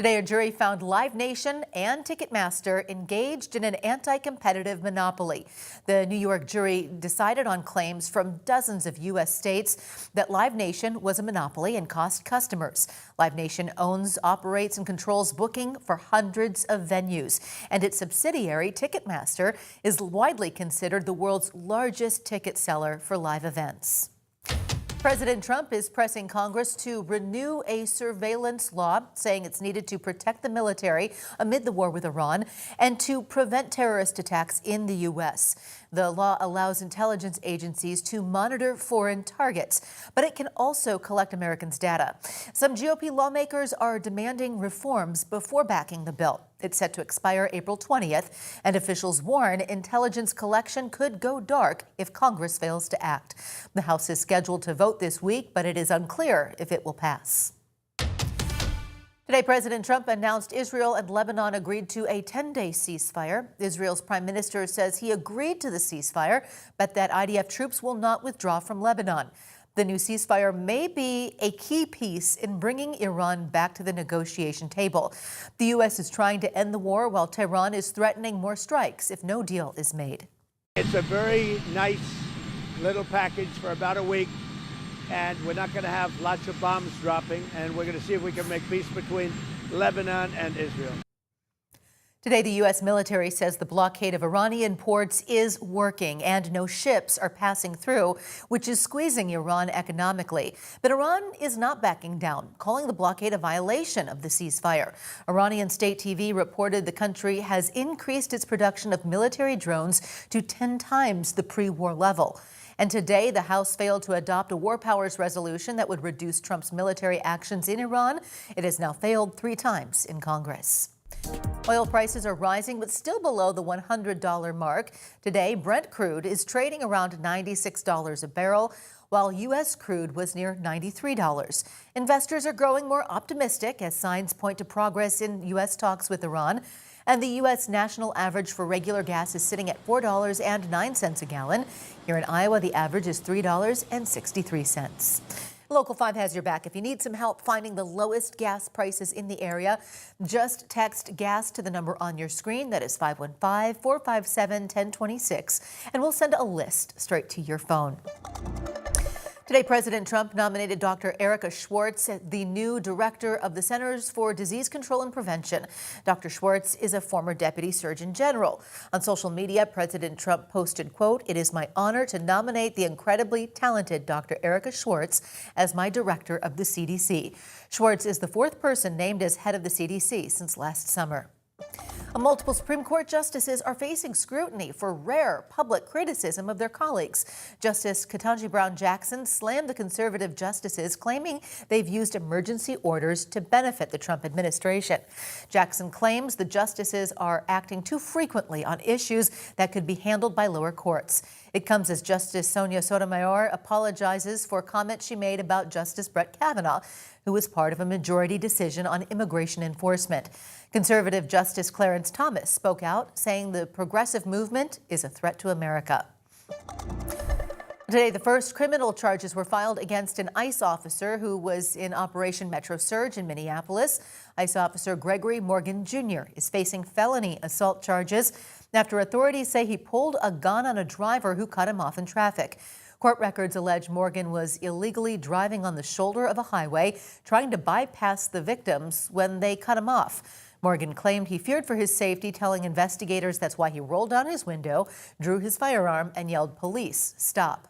Today, a jury found LiveNation and Ticketmaster engaged in an anti-competitive monopoly. The New York jury decided on claims from dozens of U.S. states that LiveNation was a monopoly and cost customers. LiveNation owns, operates, and controls booking for hundreds of venues. And its subsidiary, Ticketmaster, is widely considered the world's largest ticket seller for live events. President Trump is pressing Congress to renew a surveillance law, saying it's needed to protect the military amid the war with Iran and to prevent terrorist attacks in the U.S. The law allows intelligence agencies to monitor foreign targets, but it can also collect Americans' data. Some GOP lawmakers are demanding reforms before backing the bill. It's set to expire April 20th, and officials warn intelligence collection could go dark if Congress fails to act. The House is scheduled to vote this week, but it is unclear if it will pass. Today, President Trump announced Israel and Lebanon agreed to a 10-day ceasefire. Israel's prime minister says he agreed to the ceasefire, but that IDF troops will not withdraw from Lebanon. The new ceasefire may be a key piece in bringing Iran back to the negotiation table. The U.S. is trying to end the war while Tehran is threatening more strikes if no deal is made. It's a very nice little package for about a week, and we're not going to have lots of bombs dropping, and we're going to see if we can make peace between Lebanon and Israel. Today, the U.S. military says the blockade of Iranian ports is working and no ships are passing through, which is squeezing Iran economically. But Iran is not backing down, calling the blockade a violation of the ceasefire. Iranian state TV reported the country has increased its production of military drones to 10 times the pre-war level. And today, the House failed to adopt a war powers resolution that would reduce Trump's military actions in Iran. It has now failed 3 times in Congress. Oil prices are rising, but still below the $100 mark. Today, Brent crude is trading around $96 a barrel, while U.S. crude was near $93. Investors are growing more optimistic as signs point to progress in U.S. talks with Iran. And the U.S. national average for regular gas is sitting at $4.09 a gallon. Here in Iowa, the average is $3.63. Local 5 has your back. If you need some help finding the lowest gas prices in the area, just text GAS to the number on your screen. That is 515-457-1026, and we'll send a list straight to your phone. Today, President Trump nominated Dr. Erica Schwartz, the new director of the Centers for Disease Control and Prevention. Dr. Schwartz is a former deputy surgeon general. On social media, President Trump posted, quote, "It is my honor to nominate the incredibly talented Dr. Erica Schwartz as my director of the CDC. Schwartz is the 4th person named as head of the CDC since last summer." Multiple Supreme Court justices are facing scrutiny for rare public criticism of their colleagues. Justice Ketanji Brown Jackson slammed the conservative justices, claiming they've used emergency orders to benefit the Trump administration. Jackson claims the justices are acting too frequently on issues that could be handled by lower courts. It comes as Justice Sonia Sotomayor apologizes for comments she made about Justice Brett Kavanaugh, who was part of a majority decision on immigration enforcement. Conservative Justice Clarence Thomas spoke out, saying the progressive movement is a threat to America. Today, the first criminal charges were filed against an ICE officer who was in Operation Metro Surge in Minneapolis. ICE officer Gregory Morgan Jr. is facing felony assault charges after authorities say he pulled a gun on a driver who cut him off in traffic. Court records allege Morgan was illegally driving on the shoulder of a highway, trying to bypass the victims when they cut him off. Morgan claimed he feared for his safety, telling investigators that's why he rolled down his window, drew his firearm, and yelled, "Police, stop."